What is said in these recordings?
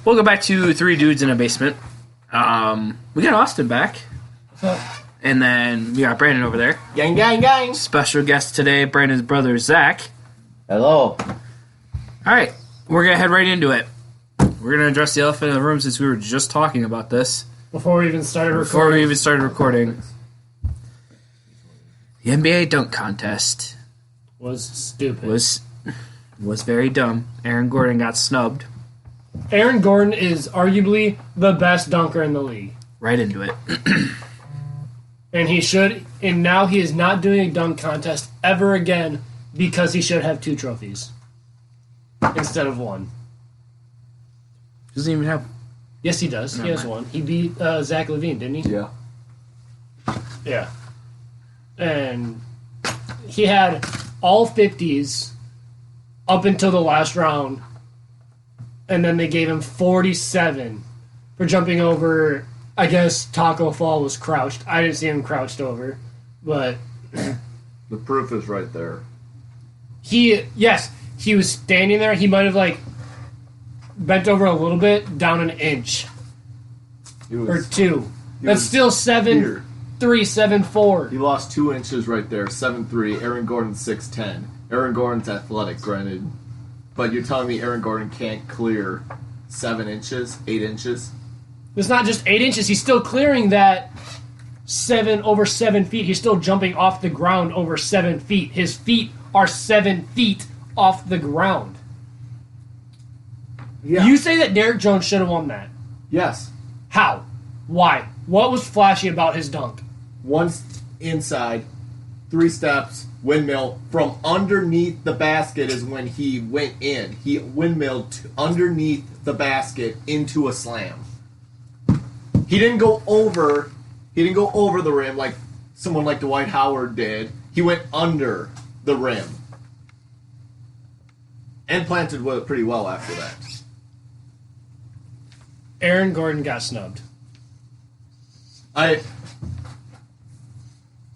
Welcome back to Three Dudes in a Basement. We got Austin back. What's up? And then we got Brandon over there. Gang, gang, gang. Special guest today, Brandon's brother, Zach. Hello. Alright, we're going to head right into it. We're going to address the elephant in the room since we were just talking about this. Before we even started recording. The NBA dunk contest was stupid. Was very dumb. Aaron Gordon got snubbed. Aaron Gordon is arguably the best dunker in the league. Right into it. And now he is not doing a dunk contest ever again because he should have 2 trophies instead of 1. Doesn't even have... Yes, he does. He has 1. He beat Zach LaVine, didn't he? Yeah. Yeah. And he had all 50s up until the last round, and then they gave him 47 for jumping over. I guess Taco Fall was crouched. I didn't see him crouched over, but The proof is right there. he was standing there. He might have bent over a little bit, down an inch or 2. That's still 7'3", 7'4". He lost 2 inches right there. 7'3". Aaron Gordon's 6'10". Aaron Gordon's athletic, granted, but you're telling me Aaron Gordon can't clear 7 inches, 8 inches? It's not just 8 inches. He's still clearing that over 7 feet. He's still jumping off the ground over 7 feet. His feet are 7 feet off the ground. Yeah. You say that Derrick Jones should have won that. Yes. How? Why? What was flashy about his dunk? Once inside, 3 steps, windmill. From underneath the basket is when he went in. He windmilled underneath the basket into a slam. He didn't go over the rim like someone like Dwight Howard did. He went under the rim. And planted pretty well after that. Aaron Gordon got snubbed. I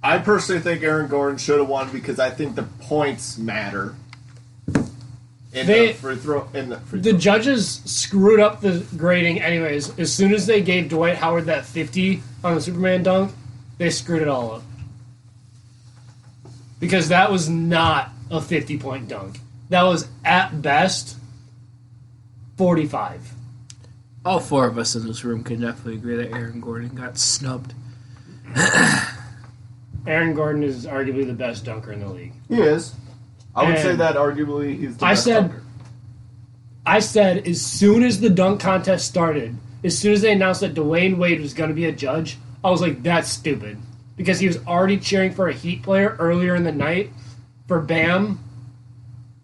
personally think Aaron Gordon should have won because I think the points matter. The judges screwed up the grading anyways. As soon as they gave Dwight Howard that 50 on the Superman dunk, they screwed it all up. Because that was not a 50-point dunk. That was, at best, 45. All 4 of us in this room can definitely agree that Aaron Gordon got snubbed. Aaron Gordon is arguably the best dunker in the league. He is. I would say that arguably he's the best dunker. I said as soon as the dunk contest started, as soon as they announced that Dwayne Wade was going to be a judge, I was like, that's stupid. Because he was already cheering for a Heat player earlier in the night for Bam.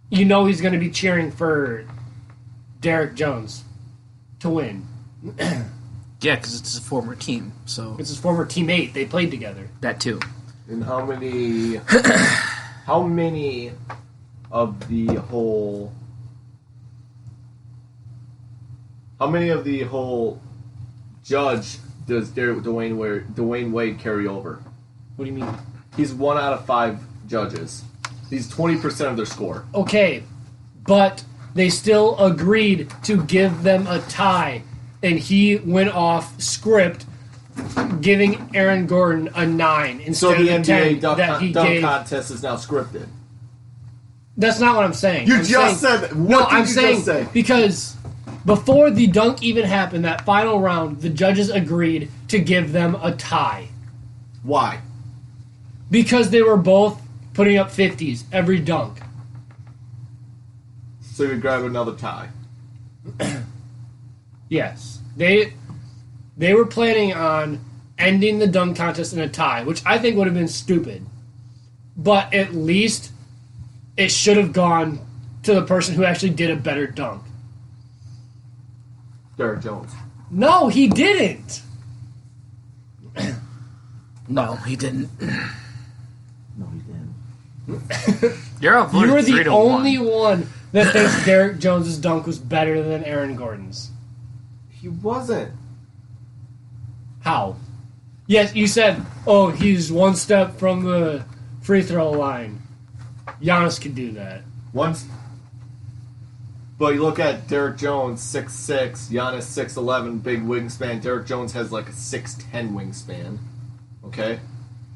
You know he's going to be cheering for Derrick Jones to win. Yeah, because it's his former team. So it's his former teammate. They played together. That too. And how many of the whole judge does Dwayne Wade carry over? What do you mean? He's 1 out of 5 judges. He's 20% of their score. Okay, but they still agreed to give them a tie, and he went off script, giving Aaron Gordon a 9 instead of the 10 that he gave. Dunk contest is now scripted. That's not what I'm saying. You just said that. What did you just say? Because before the dunk even happened, that final round, the judges agreed to give them a tie. Why? Because they were both putting up 50s every dunk. So you grab another tie. Yes. They were planning on ending the dunk contest in a tie, which I think would have been stupid. But at least it should have gone to the person who actually did a better dunk. Derrick Jones. No, he didn't. No, he didn't. No, he didn't. You're You were the only one that thinks Derrick Jones' dunk was better than Aaron Gordon's. He wasn't. How? Yes, you said, oh, he's 1 step from the free throw line. Giannis could do that. But you look at Derek Jones, 6'6", Giannis 6'11", big wingspan. Derek Jones has like a 6'10" wingspan. Okay?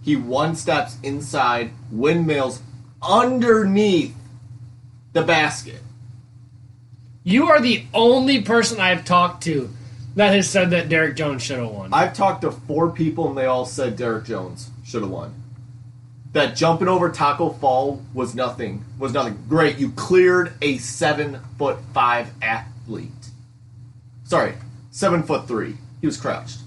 He one steps inside, windmills underneath the basket. You are the only person I've talked to that has said that Derek Jones should have won. I've talked to 4 people and they all said Derek Jones should have won. That jumping over Taco Fall was nothing. Great, you cleared a 7'5" athlete. Sorry, 7'3". He was crouched.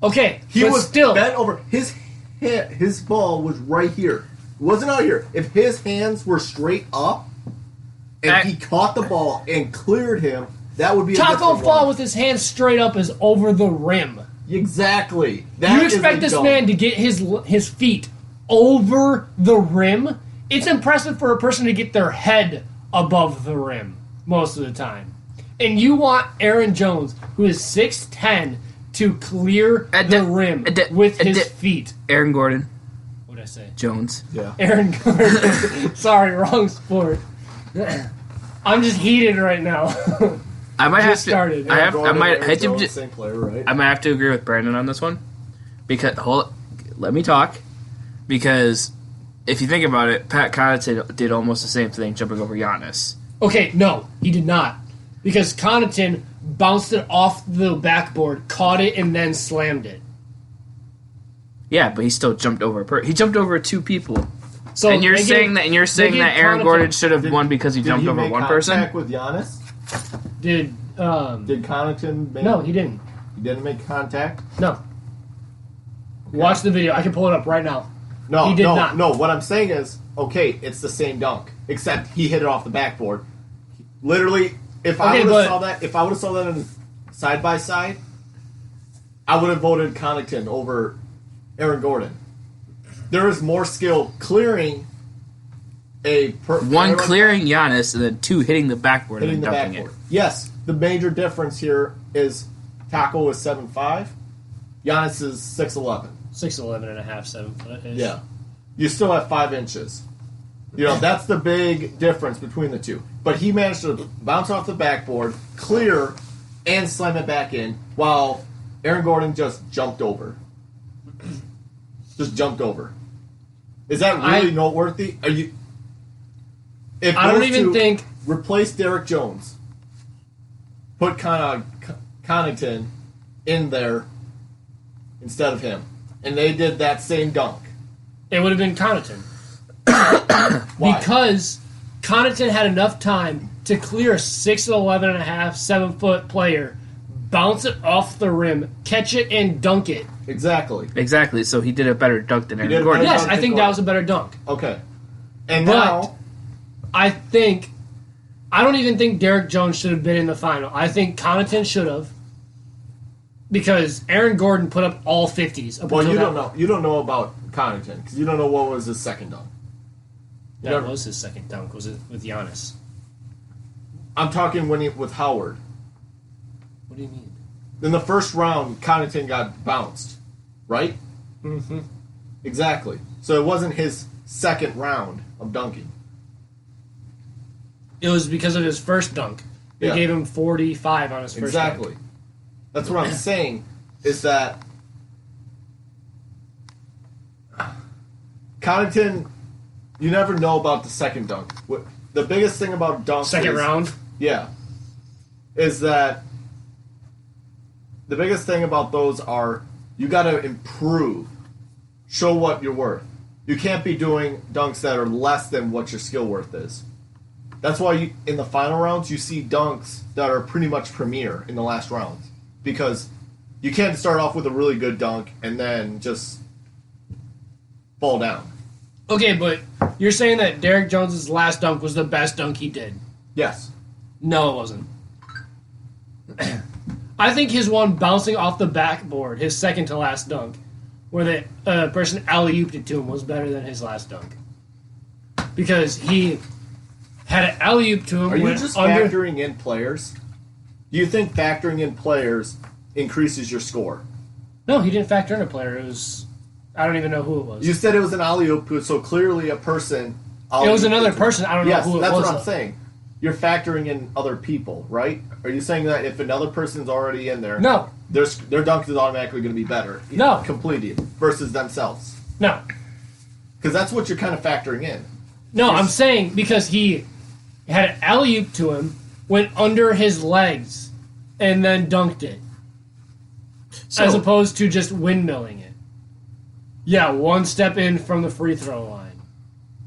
Okay, He but was still bent over. His ball was right here. It wasn't out here. If his hands were straight up and he caught the ball and cleared him, that would be a Taco different Fall one. with his hands straight up is over the rim. Exactly. You expect this man to get his feet over the rim? It's impressive for a person to get their head above the rim most of the time. And you want Aaron Jones, who is 6'10", to clear the rim with his feet. Aaron Gordon. What did I say? Jones. Yeah. Aaron Gordon. Sorry, wrong sport. I'm just heated right now. I might have to. started. I might have to. Same player, right? I might have to agree with Brandon on this one, because let me talk. Because if you think about it, Pat Connaughton did almost the same thing, jumping over Giannis. Okay, no, he did not. Because Connaughton bounced it off the backboard, caught it, and then slammed it. Yeah, but he still jumped over. He jumped over 2 people. So and you're saying that Aaron Gordon should have won because he jumped over one person? Did he make contact with Giannis? Did Connaughton make... No, he didn't. He didn't make contact? No. Okay. Watch the video. I can pull it up right now. No, he did not. No, what I'm saying is, okay, it's the same dunk, except he hit it off the backboard. Literally, if I would have saw that in side by side, I would have voted Connaughton over Aaron Gordon. There is more skill clearing one clearing Giannis and then 2 hitting the backboard and then dunking it. Yes, the major difference here is Taco is 7'5", Giannis is 6'11". 6'11 and a half, 7 foot. Yeah. You still have 5 inches. You know, that's the big difference between the two. But he managed to bounce off the backboard, clear, and slam it back in, while Aaron Gordon just jumped over. Just jumped over. Is that really noteworthy? Are you? If I don't even think... Replace Derek Jones. Put Connaughton in there instead of him. And they did that same dunk. It would have been Connaughton. Why? Because Connaughton had enough time to clear a 6'11 and a half, 7 foot player, bounce it off the rim, catch it, and dunk it. Exactly. So he did a better dunk than Aaron Gordon. Yes, I think that was a better dunk. Okay. And But now... I don't even think Derek Jones should have been in the final. I think Connaughton should have. Because Aaron Gordon put up all 50s. Well, you don't know. You don't know about Connaughton because you don't know what was his second dunk. That was his second dunk. Was it with Giannis? I'm talking with Howard. What do you mean? In the first round, Connaughton got bounced, right? Mm-hmm. Exactly. So it wasn't his second round of dunking. It was because of his first dunk. They gave him 45 on his first dunk. Exactly. That's what I'm saying, is that Connaughton, you never know about the second dunk. The biggest thing about dunks Second round? Yeah. Is that the biggest thing about those are you got to improve. Show what you're worth. You can't be doing dunks that are less than what your skill worth is. That's why in the final rounds you see dunks that are pretty much premier in the last rounds. Because you can't start off with a really good dunk and then just fall down. Okay, but you're saying that Derek Jones' last dunk was the best dunk he did. Yes. No, it wasn't. I think his one bouncing off the backboard, his second to last dunk, where the person alley-ooped it to him, was better than his last dunk. Because he had an alley-oop to him. Are you just factoring in players? Do you think factoring in players increases your score? No, he didn't factor in a player. It was... I don't even know who it was. You said it was an alley-oop, so clearly a person... It was another person. I don't know who it was. Yes, that's what I'm saying. you're factoring in other people, right? Are you saying that if another person's already in there, No. their dunk is automatically going to be better? No. Completed versus themselves. No. Because that's what you're kind of factoring in. No, I'm saying because he had an alley-oop to him, went under his legs, and then dunked it. So, as opposed to just windmilling it. Yeah, one step in from the free throw line.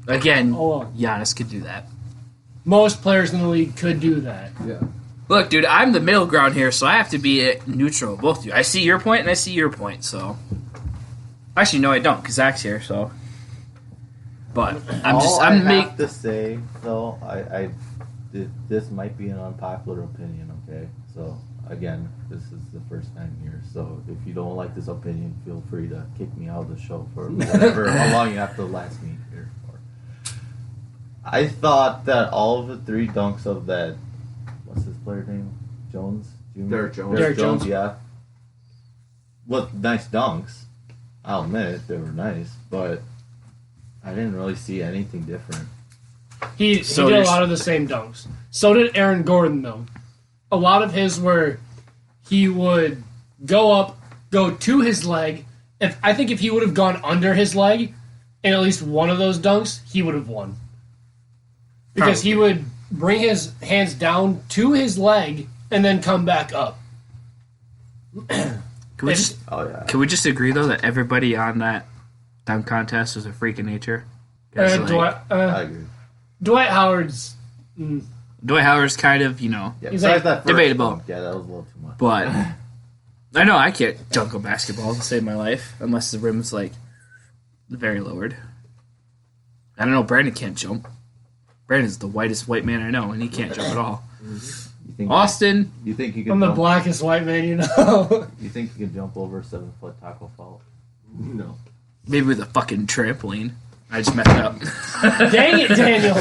again, Oh. Giannis could do that. Most players in the league could do that. Yeah. Look, dude, I'm the middle ground here, so I have to be neutral with both of you. I see your point, and I see your point, so... Actually, no, I don't, because Zach's here, so... But, I have to say, though, this might be an unpopular opinion, okay? So, again, this is the first time here, so if you don't like this opinion, feel free to kick me out of the show for whatever, how long you have to last me here for. I thought that all of the 3 dunks of that, what's his player name? Jones? Jr.? Derek Jones. Derek Jones. Yeah. Look, nice dunks. I'll admit it, they were nice, but I didn't really see anything different. He did a lot of the same dunks. So did Aaron Gordon, though. A lot of his were he would go up, go to his leg. I think if he would have gone under his leg in at least one of those dunks, he would have won. Because he would bring his hands down to his leg and then come back up. Can we just, Oh, yeah. can we just agree, though, that everybody on that dunk contest was a freak of nature? 'Cause, I agree. Dwight Howard's... Dwight Howard's kind of, you know... Yeah, He's besides like- that first debatable. dunk, yeah, that was a little too much. But I know I can't dunk a basketball to save my life unless the rim's like very lowered. I don't know. Brandon can't jump. Brandon's the whitest white man I know, and he can't jump at all. You think, Austin, you think you I'm can the jump, blackest white man you know. You think you can jump over a 7-foot taco fall? No. maybe with a fucking trampoline. I just messed up. Dang it, Daniel.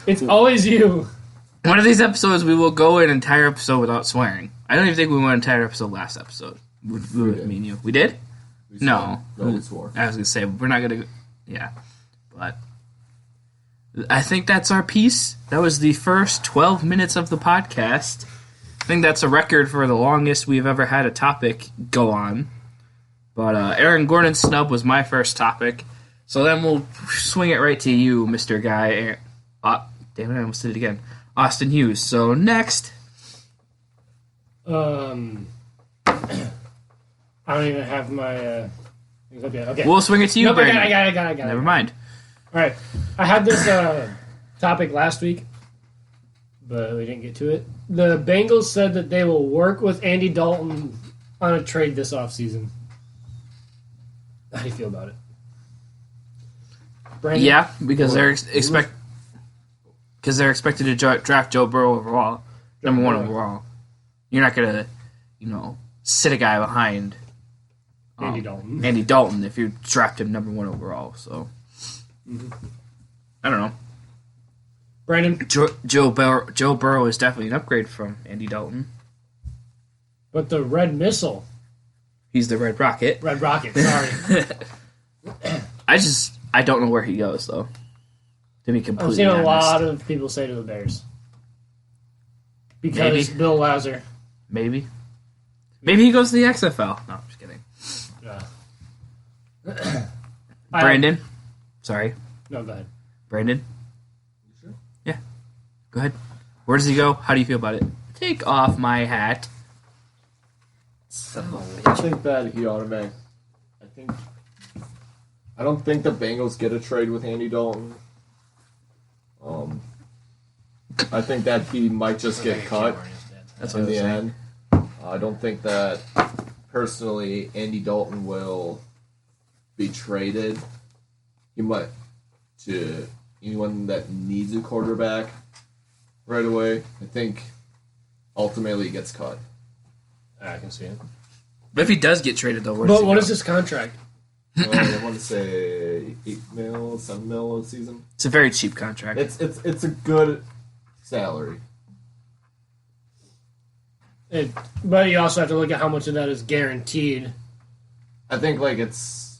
It's always you. One of these episodes, we will go an entire episode without swearing. I don't even think we went an entire episode last episode. With me and you. We did? We No. swore. No, we swore. I was going to say, we're not going to... Yeah. But I think that's our piece. That was the first 12 minutes of the podcast. I think that's a record for the longest we've ever had a topic go on. But Aaron Gordon's snub was my first topic. So then we'll swing it right to you, Mr. Guy. Damn it, I almost did it again. Austin Hughes. So next... I don't even have my... Okay. We'll swing it to you, Nope, Brandon. I got it. Never mind. All right. I had this topic last week, but we didn't get to it. The Bengals said that they will work with Andy Dalton on a trade this offseason. How do you feel about it? Brandon? Yeah, because they're expected to draft Joe Burrow overall, number 1 overall. You're not gonna, sit a guy behind Andy Dalton. Andy Dalton if you draft him number 1 overall. So I don't know. Brandon? Joe Burrow is definitely an upgrade from Andy Dalton. But the Red Missile. He's the Red Rocket. Red Rocket, sorry. I don't know where he goes though. To be I've completely seen a honest. lot of people say to the Bears. Because Maybe. Bill Lazor. Maybe he goes to the XFL. No, I'm just kidding. Brandon, sorry, No, go ahead. Brandon. Sure. Yeah, go ahead. Where does he go? How do you feel about it? Take off my hat. I think that he automatic. I don't think the Bengals get a trade with Andy Dalton. I think that he might just get cut That's what in I was the saying. end. I don't think that personally Andy Dalton will be traded. He might to anyone that needs a quarterback right away. I think ultimately he gets cut. I can see it. But if he does get traded, though, where does But he what go? is this contract? I want to say 8 mil, 7 mil a season. It's a very cheap contract. It's a good salary. But you also have to look at how much of that is guaranteed. I think like it's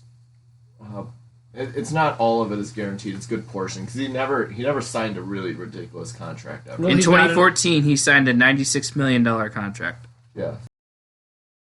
It's not all of it is guaranteed. It's a good portion because he never signed a really ridiculous contract ever. Well, In he's got 2014, he signed a $96 million contract. Yeah.